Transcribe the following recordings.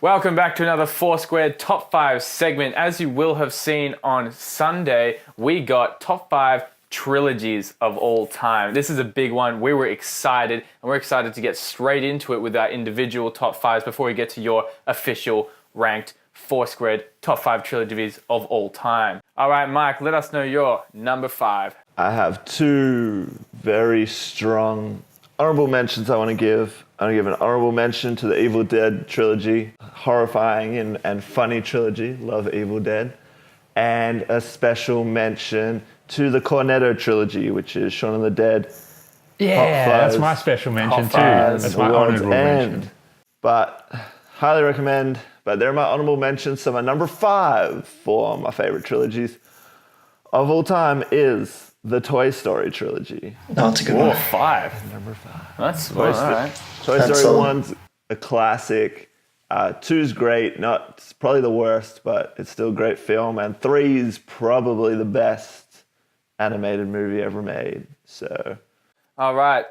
Welcome back to another Four Squared Top 5 segment. As you will have seen on Sunday, we got Top 5 Trilogies of all time. This is a big one. We were excited, and we're excited to get straight into it with our individual Top 5s before we get to your official ranked Four Squared Top 5 Trilogies of all time. All right, Mike, let us know your number 5. I have two very strong honorable mentions I want to give. I want to give an honorable mention to the Evil Dead trilogy. Horrifying and funny trilogy. Love Evil Dead. And a special mention to the Cornetto trilogy, which is Shaun of the Dead. Yeah, that's my special mention too. That's my honorable mention. But highly recommend. But they're my honorable mentions. So my number 5 for my favorite trilogies of all time is the Toy Story trilogy. No, it's a good one. 5. Number 5. That's all right. Toy Story 1's a classic. 2's great. It's probably the worst, but it's still a great film. And 3 is probably the best animated movie ever made. So, all right.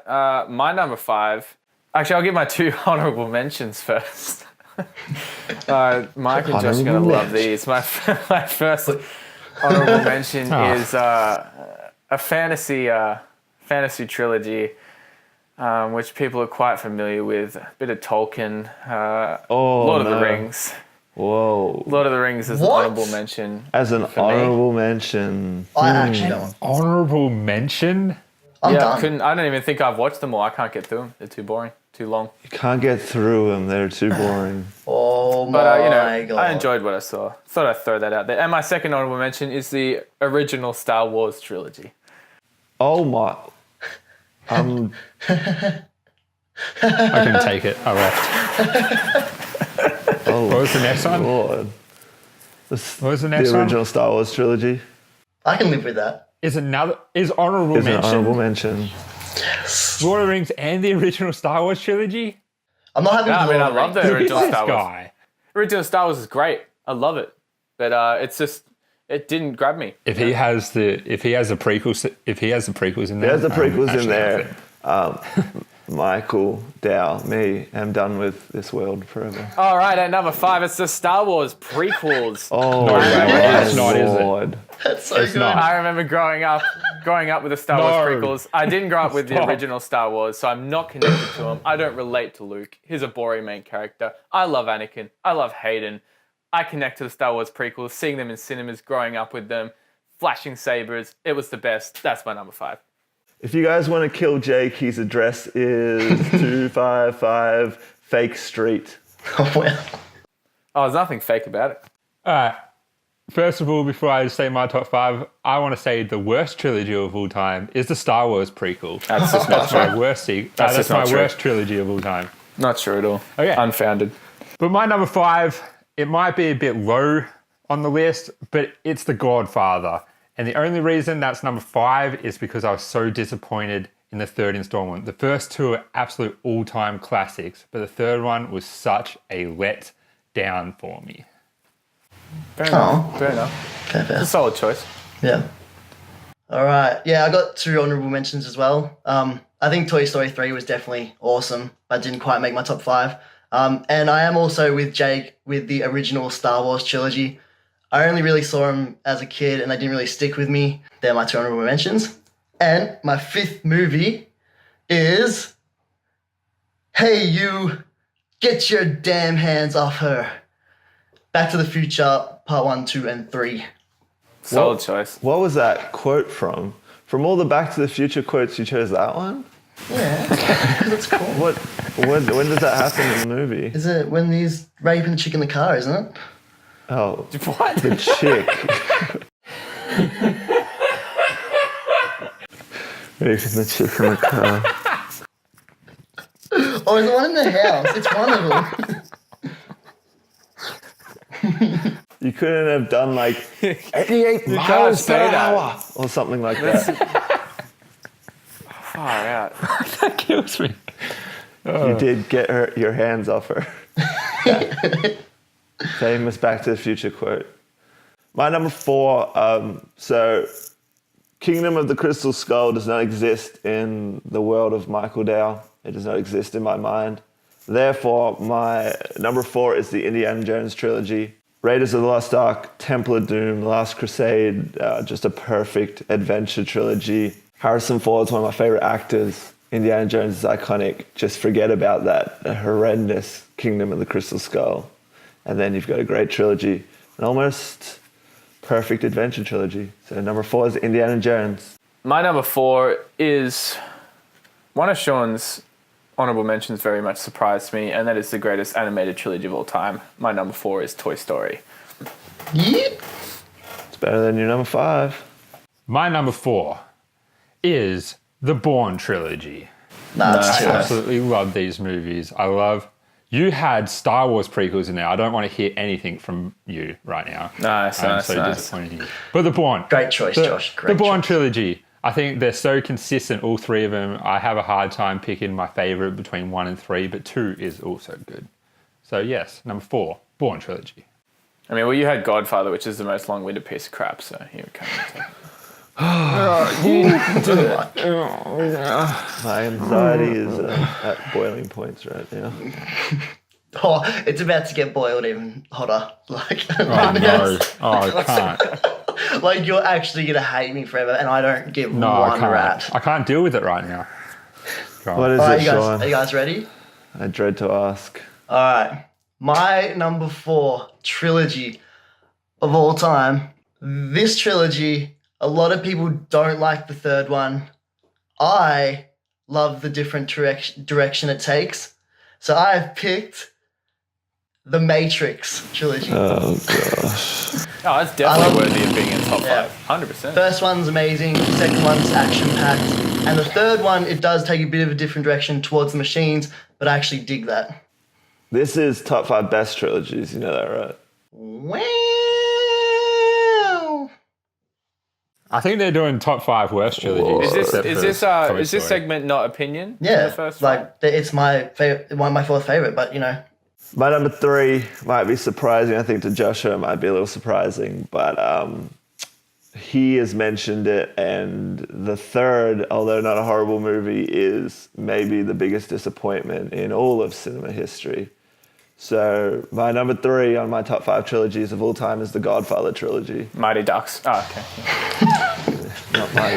My number 5. Actually, I'll give my 2 honorable mentions first. Mike and Josh are going to love these. My first honorable mention is a fantasy trilogy, which people are quite familiar with. A bit of Tolkien, Lord of the Rings. Whoa. Lord of the Rings is an honorable mention. As an honorable mention. I actually don't. Honorable mention? I'm done. I don't even think I've watched them all. I can't get through them. They're too boring, too long. You can't get through them. They're too boring. Oh my God. I enjoyed what I saw. Thought I'd throw that out there. And my second honorable mention is the original Star Wars trilogy. Oh my. I can take it. I left. What was the next one? Lord. What was the next one? The original Star Wars trilogy. I can live with that. Is honorable Is mention? an honorable mention. Lord of the Rings and the original Star Wars trilogy? I'm not having I love the original This Star Wars. guy. Original Star Wars is great. I love it. But it didn't grab me. If he has the prequels in there. There's the prequels in there. Michael, Dow, me, am done with this world forever. All right, at number 5, it's the Star Wars prequels. Oh, it's not, is Lord. That's so good. not. I remember growing up with the Star Wars prequels. I didn't grow up with the Stop. original Star Wars, so I'm not connected to him. I don't relate to Luke. He's a boring main character. I love Anakin. I love Hayden. I connect to the Star Wars prequels, seeing them in cinemas, growing up with them, flashing sabers. It was the best. That's my number 5. If you guys want to kill Jake, his address is 255 Fake Street. Oh, wow. Oh, there's nothing fake about it. All right. First of all, before I say my top 5, I want to say the worst trilogy of all time is the Star Wars prequel. That's just not my true. worst. That's my worst trilogy of all time. Not true at all. Okay. Unfounded. But my number 5, it might be a bit low on the list, but it's The Godfather. And the only reason that's number 5 is because I was so disappointed in the third installment. The first 2 are absolute all-time classics, but the third one was such a let down for me. Fair enough. Fair enough. Fair. It's a solid choice. Yeah. All right. Yeah, I got 2 honorable mentions as well. I think Toy Story 3 was definitely awesome, but didn't quite make my top 5. And I am also with Jake with the original Star Wars trilogy. I only really saw them as a kid and they didn't really stick with me. They're my 2 honorable mentions. And my 5th movie is Hey You, Get Your Damn Hands Off Her. Back to the Future, Part 1, 2, and 3. Solid choice. What was that quote from? From all the Back to the Future quotes, you chose that one? Yeah, because it's cool. When does that happen in the movie? Is it when he's raping the chick in the car, isn't it? Oh, What? the chick. Raping the chick in the car. Or is it one in the house? It's one of them. You couldn't have done like 88 miles per hour or something like that. Far out. That kills me. You did get your hands off her. Famous Back to the Future quote. My number 4, so Kingdom of the Crystal Skull does not exist in the world of Michael Dow. It does not exist in my mind. Therefore, my number 4 is the Indiana Jones trilogy. Raiders of the Lost Ark, Temple of Doom, Last Crusade, just a perfect adventure trilogy. Harrison Ford's one of my favorite actors. Indiana Jones is iconic. Just forget about that horrendous Kingdom of the Crystal Skull. And then you've got a great trilogy, an almost perfect adventure trilogy. So number 4 is Indiana Jones. My number 4 is one of Sean's honorable mentions very much surprised me, and that is the greatest animated trilogy of all time. My number 4 is Toy Story. Yep. It's better than your number 5. My number 4 is the Bourne trilogy. That's Nice. too I much. absolutely love these movies. You had Star Wars prequels in there. I don't want to hear anything from you right now. Nice, I'm nice, so nice. disappointed in you. But the Bourne. Great choice, Josh. The Great Bourne choice. trilogy. I think they're so consistent, all 3 of them. I have a hard time picking my favorite between 1 and 3, but 2 is also good. So yes, number 4, Bourne trilogy. I mean, well, you had Godfather, which is the most long-winded piece of crap, so here we come. My anxiety is at boiling points right now. Oh, it's about to get boiled even hotter. Like, Oh no. Oh, I can't. like you're actually gonna hate me forever, and I don't give No, I one can't. rat. I can't deal with it right now. God. What is All right, it, you guys, Sean? are you guys ready? I dread to ask. All right, my number 4 trilogy of all time. This trilogy, a lot of people don't like the third one. I love the different direction it takes, so I have picked the Matrix trilogy. Oh gosh. Oh, that's definitely worthy of being in top Yeah. 5. 100%. First one's amazing, second one's action-packed, and the third one, it does take a bit of a different direction towards the machines, but I actually dig that. This is top 5 best trilogies. You know that, right? Wow! I think they're doing top 5 worst trilogies. Is this except is for this Toy is this Story. segment not opinion? Yeah, The first like it's my favorite, one of my 4th favorite, but you know, My number 3 might be surprising. I think to Joshua it might be a little surprising, but he has mentioned it, and the third, although not a horrible movie, is maybe the biggest disappointment in all of cinema history. So my number 3 on my top 5 trilogies of all time is the Godfather trilogy. Mighty Ducks. Oh, okay. Not mine.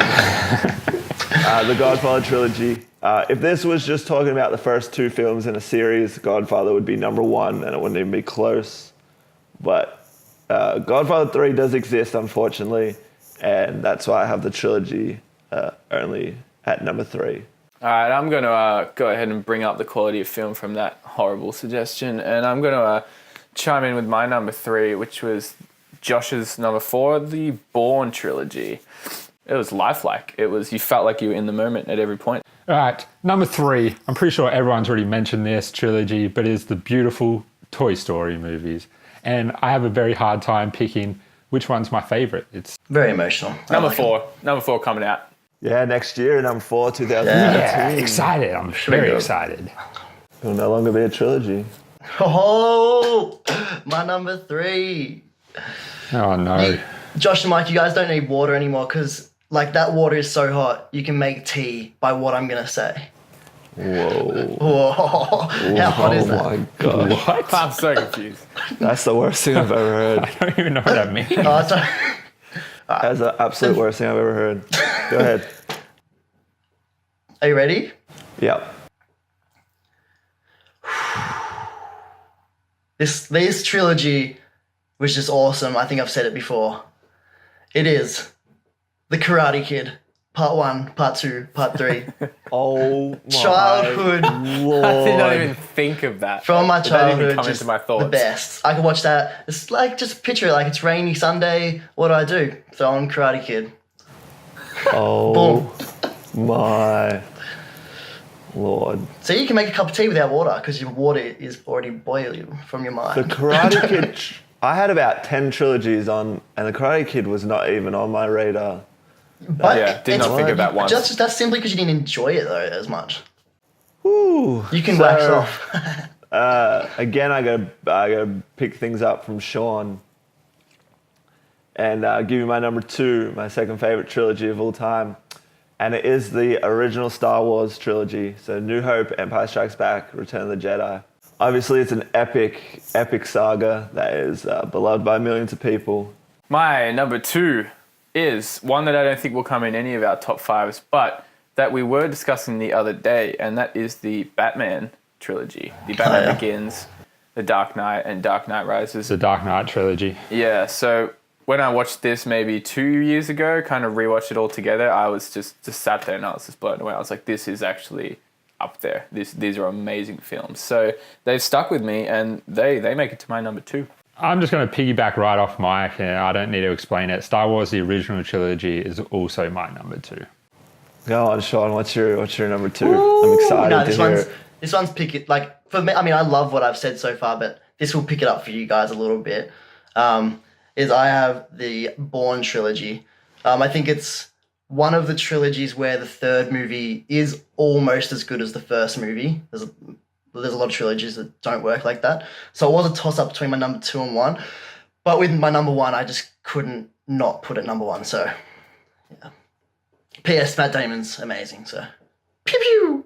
The Godfather trilogy. If this was just talking about the first 2 films in a series, Godfather would be number 1, and it wouldn't even be close. But Godfather 3 does exist, unfortunately, and that's why I have the trilogy only at number 3. All right, I'm going to go ahead and bring up the quality of film from that horrible suggestion, and I'm going to chime in with my number 3, which was Josh's number 4, the Bourne trilogy. It was lifelike. It was, you felt like you were in the moment at every point. All right, number 3. I'm pretty sure everyone's already mentioned this trilogy, but it's the beautiful Toy Story movies. And I have a very hard time picking which one's my favorite. It's very emotional. I Number like it. 4. Number 4 coming out. Yeah, next year, number 4, 2019. excited. I'm very go. excited. It'll no longer be a trilogy. Oh, my number 3. Oh no. Josh and Mike, you guys don't need water anymore because, like, that water is so hot, you can make tea by what I'm going to say. Whoa. Whoa, how hot is that? Oh my god. What? I'm so confused. That's the worst thing I've ever heard. I don't even know what that means. Oh, sorry. That's the absolute worst thing I've ever heard. Go ahead. Are you ready? Yep. This trilogy was just awesome. I think I've said it before. It is The Karate Kid, Part 1, Part 2, Part 3. Oh my Childhood. Lord. I did not even think of that. From my It didn't even childhood, come just into my thoughts. the best. I could watch that. It's like, just picture it like it's rainy Sunday. What do? Throw on Karate Kid. Oh Boom. my Lord. So you can make a cup of tea without water because your water is already boiling from your mind. The Karate Kid, I had about 10 trilogies on, and the Karate Kid was not even on my radar. But Yeah, did not it's- think of that once. Just that's simply because you didn't enjoy it though as much. Woo. You can So, wax off. Again, I gotta pick things up from Sean. And give you my number 2, my second favorite trilogy of all time. and it is the original Star Wars trilogy. So New Hope, Empire Strikes Back, Return of the Jedi. Obviously, it's an epic saga that is beloved by millions of people. My number 2 is one that I don't think will come in any of our top 5s, but that we were discussing the other day, and that is the Batman trilogy. The Batman Begins, The Dark Knight, and Dark Knight Rises. The Dark Knight trilogy. Yeah, so when I watched this maybe 2 years ago, kind of rewatched it all together, I was just sat there and I was just blown away. I was like, this is actually up there. These are amazing films. So they've stuck with me, and they make it to my number 2. I'm just going to piggyback right off Mike, and I don't need to explain it. Star Wars, the original trilogy, is also my number 2. Go on, Sean. What's your number 2? I'm excited No, to hear it. this one's pick it, like, for me, I mean, I love what I've said so far, but this will pick it up for you guys a little bit. Is I have the Bourne trilogy. I think it's one of the trilogies where the third movie is almost as good as the first movie. There's a lot of trilogies that don't work like that. So it was a toss-up between my number 2 and 1. But with my number 1, I just couldn't not put it number 1. So, yeah. P.S. Matt Damon's amazing. So, pew pew.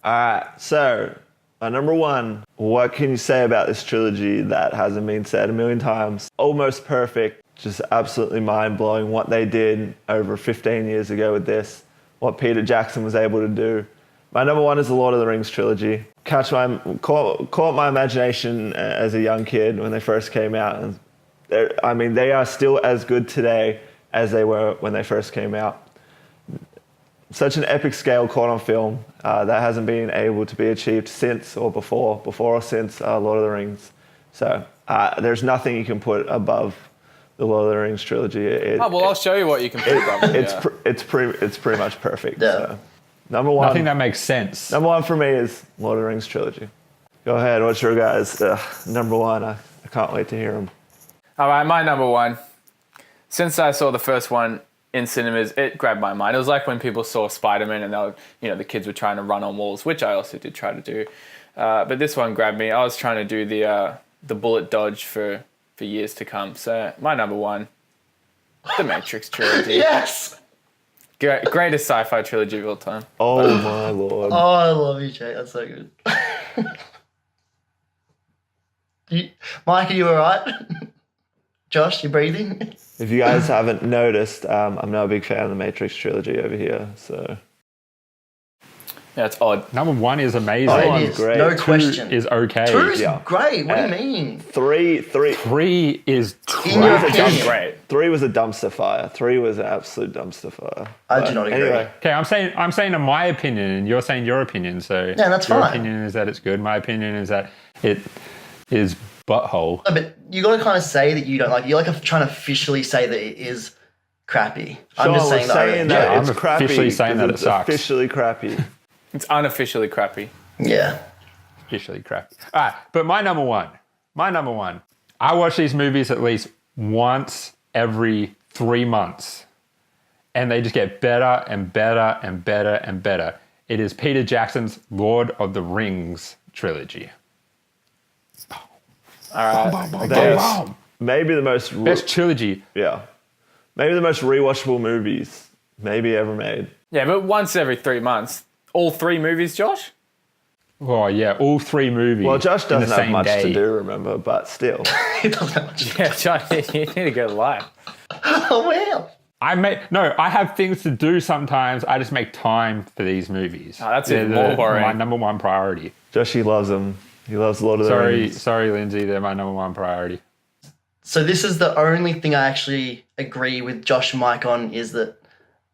All right, so number 1, what can you say about this trilogy that hasn't been said a million times? Almost perfect, just absolutely mind-blowing what they did over 15 years ago with this, what Peter Jackson was able to do. My number 1 is the Lord of the Rings trilogy. Caught my imagination as a young kid when they first came out. And they are still as good today as they were when they first came out. Such an epic scale caught on film that hasn't been able to be achieved since or before or since Lord of the Rings. So there's nothing you can put above the Lord of the Rings trilogy. I'll show you what you can put above it. It's pretty much perfect. Yeah. So. Number 1. I think that makes sense. Number 1 for me is Lord of the Rings trilogy. Go ahead. What's your guys' number 1? I can't wait to hear them. All right, my number 1. Since I saw the first one in cinemas, it grabbed my mind. It was like when people saw Spider-Man and they were, the kids were trying to run on walls, which I also did try to do. But this one grabbed me. I was trying to do the bullet dodge for years to come. So my number 1, the Matrix trilogy. Yes. Greatest sci-fi trilogy of all time. Oh my lord. Oh, I love you, Jake. That's so good. Mike, are you all right? Josh, you breathing? If you guys haven't noticed, I'm not a big fan of the Matrix trilogy over here. So Yeah, it's odd. Number 1 is amazing. Oh, it it's is. great. No 2 question. is okay. 2 is Yeah. great. What do you mean? 3 3 is In your trash. opinion. Great. 3 was a dumpster fire. 3 was an absolute dumpster fire. I do not agree. Anyway, Okay, I'm saying in my opinion, and you're saying your opinion. So Yeah, that's your fine. opinion is that it's good. My opinion is that it is butthole. No, but you got to kind of say that you don't like. You're like trying to officially say that it is crappy. I'm just Sean saying was saying that. that Yeah, it's I'm crappy. officially saying that it it's sucks. officially crappy. It's unofficially crappy. Yeah. Officially crap. All right, but my number one. I watch these movies at least once every 3 months, and they just get better and better and better and better. It is Peter Jackson's Lord of the Rings trilogy. All right. That's maybe the most Best trilogy. maybe the most rewatchable movies maybe ever made. Yeah, but once every 3 months. All 3 movies, Josh? Oh yeah, all 3 movies. Well, Josh in the doesn't have same much day. to do, remember, but still. It doesn't have much. Yeah, Josh, you need to go live. Oh, wow. I have things to do sometimes. I just make time for these movies. Oh, that's even more worrying. My number 1 priority. Josh, he loves them. He loves Lord of the Rings. Sorry, Lindsay. They're my number 1 priority. So this is the only thing I actually agree with Josh and Mike on is that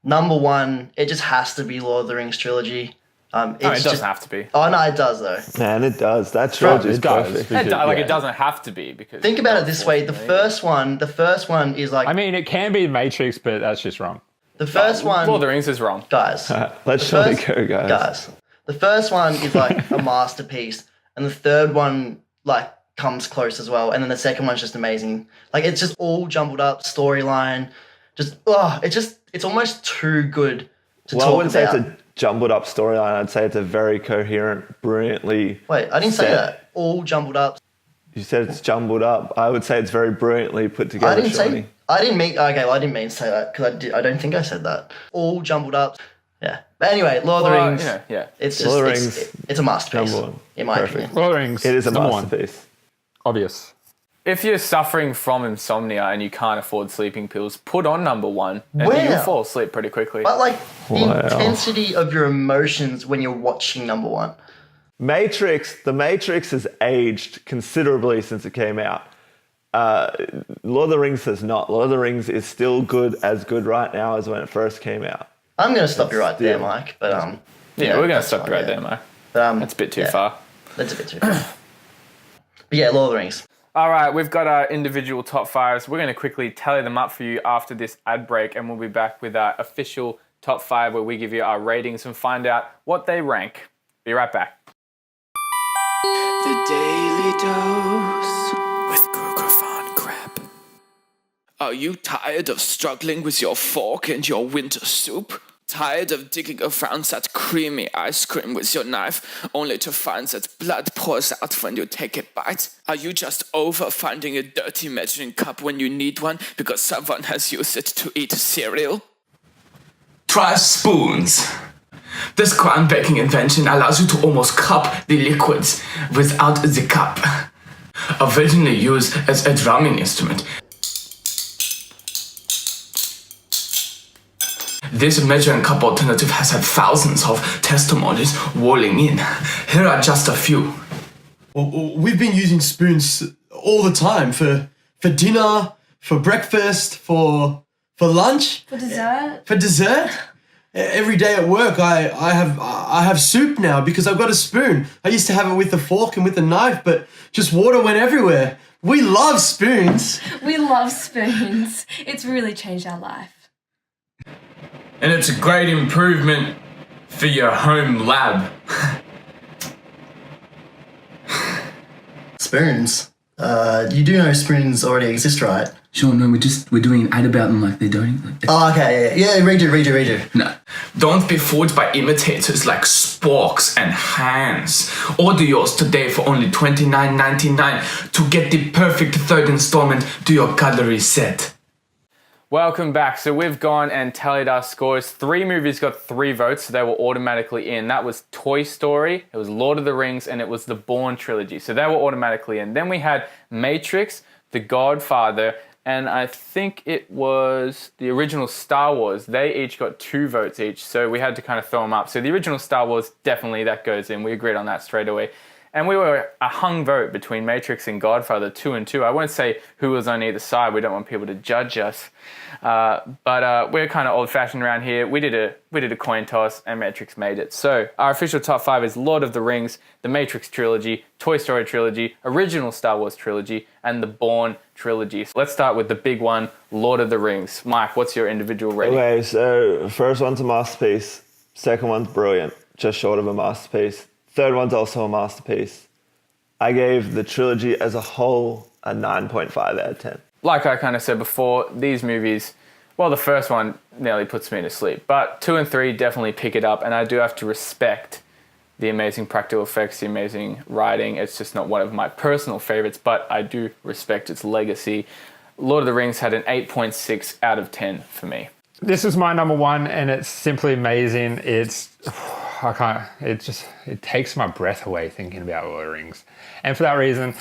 number 1, it just has to be Lord of the Rings trilogy. No, it doesn't have to be. Oh, no, it does, though. Man, it does. That trilogy is it does. perfect. It doesn't have to be because. Think about it this way. The first one is like... I mean, it can be Matrix, but that's just wrong. the first one... Lord of the Rings is wrong. Guys. Let's the surely first- go, guys. The first one is like a masterpiece, and the third one like comes close as well, and then the second one's just amazing. Like it's just all jumbled up storyline, it's almost too good to Well, I talk wouldn't about. say it's a jumbled up storyline. I'd say it's a very coherent, brilliantly. Wait, I didn't say set. that. All jumbled up. You said it's jumbled up. I would say it's very brilliantly put together. I didn't Shawnee. mean to say that because I don't think I said that. All jumbled up. But anyway, Lord of the Rings. Yeah. It's just Lord of the Rings, it's a masterpiece, number one. in my Perfect. opinion. Lord of the Rings. It is a number one. masterpiece. Obvious. If you're suffering from insomnia and you can't afford sleeping pills, put on number one and Wow. you'll fall asleep pretty quickly. But like the Wow. intensity of your emotions when you're watching number one. The Matrix has aged considerably since it came out. Lord of the Rings has not. Lord of the Rings is still good right now as when it first came out. I'm going to stop you right there, Yeah. Mike. But yeah, we're going to that's stop fine, you right yeah. there, Mike. But, That's a bit too yeah, far. That's a bit too far. But yeah, Lord of the Rings. All right, we've got our individual top fives. We're going to quickly tally them up for you after this ad break, and we'll be back with our official top five where we give you our ratings and find out what they rank. Be right back. The Daily Dose with Grogafan Crab. Are you tired of struggling with your fork and your winter soup? Tired of digging around that creamy ice cream with your knife, only to find that blood pours out when you take a bite? Are you just over finding a dirty measuring cup when you need one because someone has used it to eat cereal? Try spoons. This groundbreaking invention allows you to almost cup the liquids without the cup. Originally used as a drumming instrument, this measuring cup alternative has had thousands of testimonies rolling in. Here are just a few. Well, we've been using spoons all the time for dinner, for breakfast, for lunch, For dessert? for dessert. Every day at work, I have soup now because I've got a spoon. I used to have it with a fork and with a knife, but just water went everywhere. We love spoons. We love spoons. It's really changed our life. And it's a great improvement for your home lab. Spoons. You do know spoons already exist, right? Sure, no, we're doing an ad about them like they don't. Oh, okay, yeah, redo. No. Don't be fooled by imitators like Sporks and Hans. Order yours today for only $29.99 to get the perfect third installment to your calorie set. Welcome back. So we've gone and tallied our scores. 3 movies got 3 votes, so they were automatically in. That was Toy Story, it was Lord of the Rings, and it was the Bourne trilogy. So they were automatically in. Then we had Matrix, The Godfather, and I think it was the original Star Wars. They each got 2 votes each, so we had to kind of throw them up. So the original Star Wars, definitely that goes in. We agreed on that straight away. And we were a hung vote between Matrix and Godfather, 2 and 2. I won't say who was on either side. We don't want people to judge us. But we're kind of old-fashioned around here. We did a coin toss, and Matrix made it. So our official top 5 is Lord of the Rings, the Matrix trilogy, Toy Story trilogy, original Star Wars trilogy, and the Bourne trilogy. So let's start with the big one, Lord of the Rings. Mike, what's your individual rating? Okay, so first one's a masterpiece. Second one's brilliant, just short of a masterpiece. Third one's also a masterpiece. I gave the trilogy as a whole a 9.5 out of 10. Like I kind of said before, these movies, well, the first one nearly puts me to sleep, but 2 and 3 definitely pick it up, and I do have to respect the amazing practical effects, the amazing writing. It's just not one of my personal favorites, but I do respect its legacy. Lord of the Rings had an 8.6 out of 10 for me. This is my number one, and it's simply amazing. It takes my breath away thinking about Lord of the Rings. And for that reason,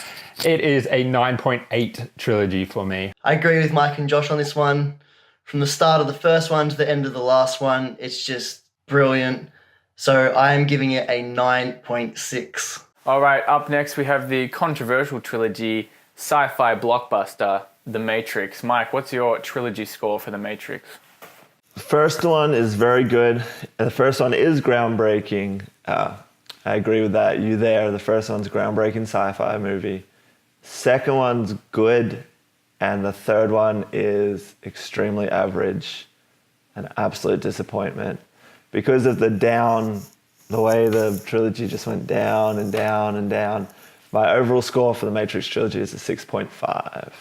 it is a 9.8 trilogy for me. I agree with Mike and Josh on this one. From the start of the first one to the end of the last one, it's just brilliant. So I am giving it a 9.6. All right, up next we have the controversial trilogy, sci-fi blockbuster, The Matrix. Mike, what's your trilogy score for The Matrix? The first one is very good. The first one is groundbreaking. I agree with that. You there. The first one's groundbreaking sci-fi movie. Second one's good. And the third one is extremely average. An absolute disappointment. Because of the way the trilogy just went down and down and down, my overall score for the Matrix trilogy is a 6.5.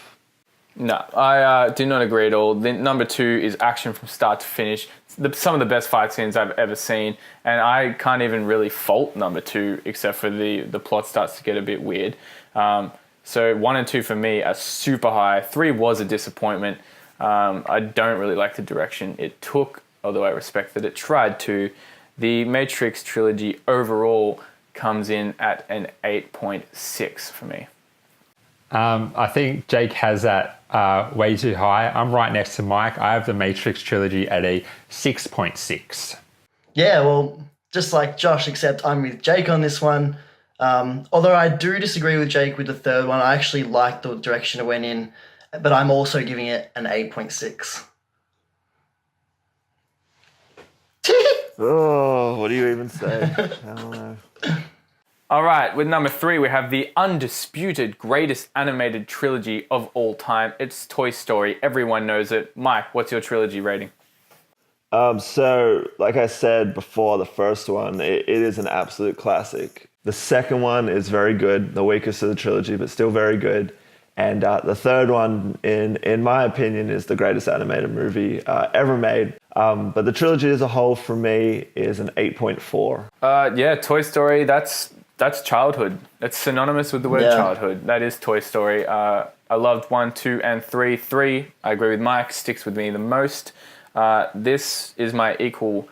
No, I do not agree at all. The number 2 is action from start to finish. Some of the best fight scenes I've ever seen, and I can't even really fault number 2 except for the plot starts to get a bit weird. So 1 and 2 for me are super high. 3 was a disappointment. I don't really like the direction it took, although I respect that it tried to. the Matrix trilogy overall comes in at an 8.6 for me. I think Jake has that way too high. I'm right next to Mike. I have the Matrix trilogy at a 6.6. Yeah, well, just like Josh, except I'm with Jake on this one. Although I do disagree with Jake with the third one. I actually like the direction it went in, but I'm also giving it an 8.6. Oh, what do you even say? I don't know. All right, with number 3, we have the undisputed greatest animated trilogy of all time. It's Toy Story. Everyone knows it. Mike, what's your trilogy rating? So, like I said before, the first one, it is an absolute classic. The second one is very good, the weakest of the trilogy, but still very good. And the third one, in my opinion, is the greatest animated movie ever made. But the trilogy as a whole, for me, is an 8.4. Yeah, Toy Story, that's childhood. That's synonymous with the word childhood. That is Toy Story. I loved 1, 2, and 3. 3, I agree with Mike, sticks with me the most. This is my equal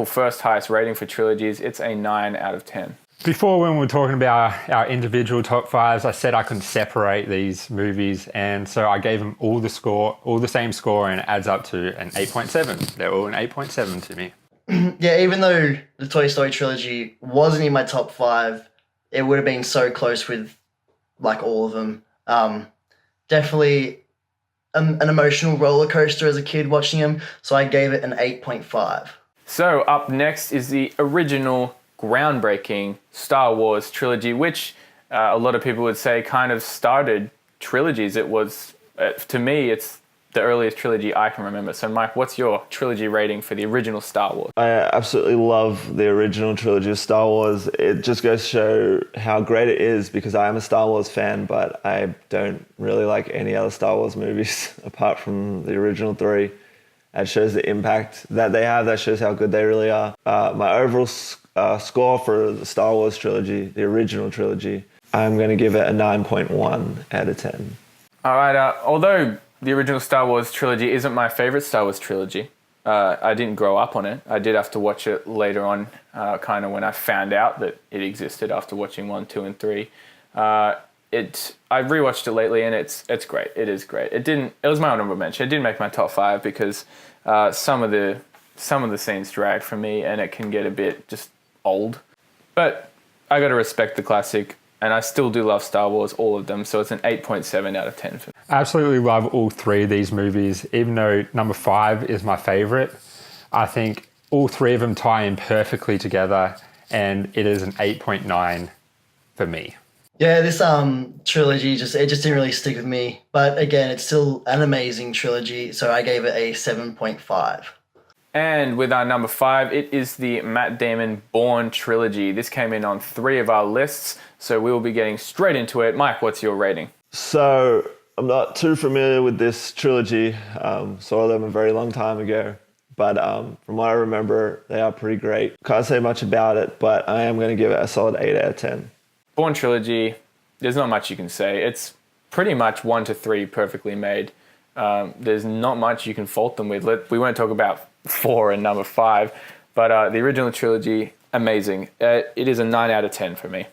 first highest rating for trilogies. It's a 9 out of 10. Before, when we were talking about our individual top 5s, I said I couldn't separate these movies, and so I gave them all the same score, and it adds up to an 8.7. They're all an 8.7 to me. Yeah, even though the Toy Story trilogy wasn't in my top 5, it would have been so close with like all of them. Definitely an emotional roller coaster as a kid watching them, so I gave it an 8.5. So up next is the original groundbreaking Star Wars trilogy, which a lot of people would say kind of started trilogies. It was, to me, it's the earliest trilogy I can remember. So Mike, what's your trilogy rating for the original Star Wars? I absolutely love the original trilogy of Star Wars. It just goes to show how great it is, because I am a Star Wars fan, but I don't really like any other Star Wars movies apart from the original 3. It shows the impact that they have. That shows how good they really are. My overall score for the Star Wars trilogy, the original trilogy, I'm going to give it a 9.1 out of 10. All right. Although the original Star Wars trilogy isn't my favorite Star Wars trilogy, I didn't grow up on it. I did have to watch it later on, kind of when I found out that it existed after watching 1, 2, and 3. I've rewatched it lately, and it's great. It is great. It was my honorable mention. It didn't make my top 5 because some of the scenes drag for me, and it can get a bit just old. But I got to respect the classic, and I still do love Star Wars, all of them. So it's an 8.7 out of 10 for me. Absolutely love all 3 of these movies, even though number 5 is my favorite. I think all 3 of them tie in perfectly together, and it is an 8.9 for me. Yeah, this trilogy just didn't really stick with me. But again, it's still an amazing trilogy, so I gave it a 7.5. And with our number 5, it is the Matt Damon Bourne trilogy. This came in on 3 of our lists, so we will be getting straight into it. Mike, what's your rating? So I'm not too familiar with this trilogy. Saw them a very long time ago. But from what I remember, they are pretty great. Can't say much about it, but I am going to give it a solid 8 out of 10. Bourne trilogy, there's not much you can say. It's pretty much 1 to 3 perfectly made. There's not much you can fault them with. We won't talk about 4 and number 5, but the original trilogy, amazing. It is a 9 out of 10 for me.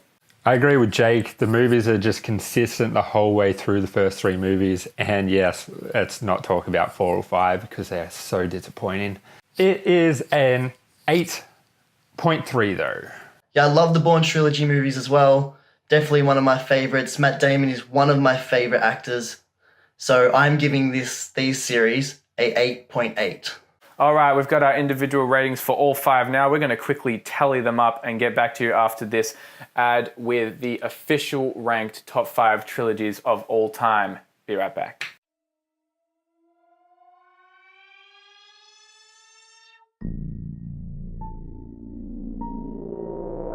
I agree with Jake. The movies are just consistent the whole way through the first 3 movies. And yes, let's not talk about 4 or 5 because they're so disappointing. It is an 8.3 though. Yeah, I love the Bourne trilogy movies as well. Definitely one of my favorites. Matt Damon is one of my favorite actors. So I'm giving these series a 8.8. All right, we've got our individual ratings for all 5 now. We're going to quickly tally them up and get back to you after this ad with the official ranked top 5 trilogies of all time. Be right back.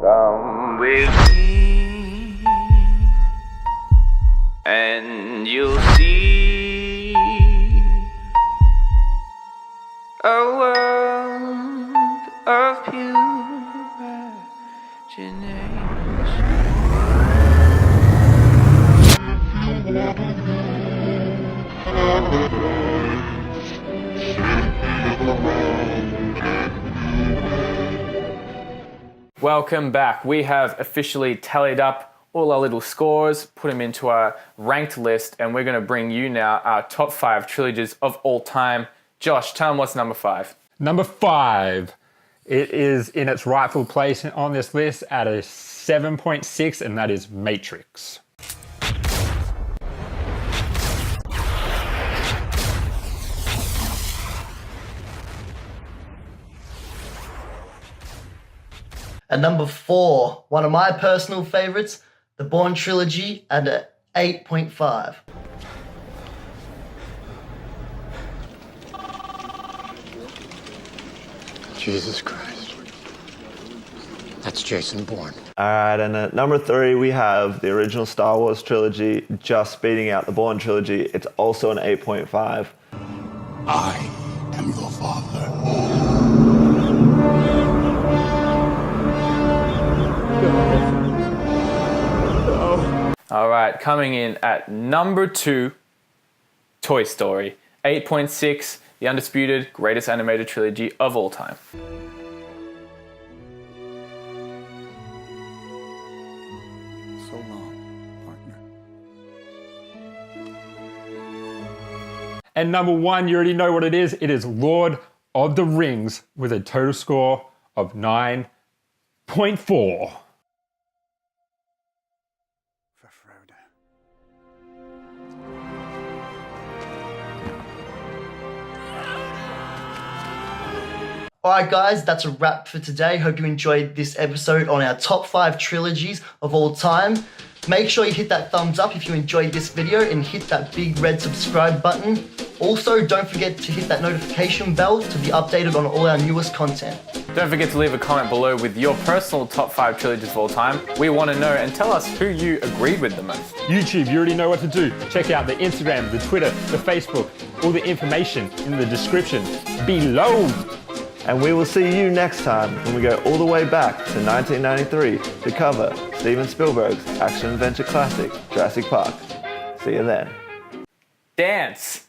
Come with me and you'll see a world of pure imagination. Welcome back. We have officially tallied up all our little scores, put them into our ranked list, and we're going to bring you now our top 5 trilogies of all time. Josh, tell them what's number 5. Number 5. It is in its rightful place on this list at a 7.6, and that is Matrix. At number 4, one of my personal favorites, the Bourne Trilogy at an 8.5. Jesus Christ. That's Jason Bourne. All right, and at number 3, we have the original Star Wars trilogy, just beating out the Bourne trilogy. It's also an 8.5. I am your father. All right, coming in at number 2, Toy Story. 8.6, the undisputed greatest animated trilogy of all time. So long, partner. And number 1, you already know what it is. It is Lord of the Rings with a total score of 9.4. Alright guys, that's a wrap for today. Hope you enjoyed this episode on our top 5 trilogies of all time. Make sure you hit that thumbs up if you enjoyed this video and hit that big red subscribe button. Also, don't forget to hit that notification bell to be updated on all our newest content. Don't forget to leave a comment below with your personal top 5 trilogies of all time. We want to know, and tell us who you agreed with the most. YouTube, you already know what to do. Check out the Instagram, the Twitter, the Facebook, all the information in the description below. And we will see you next time when we go all the way back to 1993 to cover Steven Spielberg's action-adventure classic, Jurassic Park. See you then. Dance!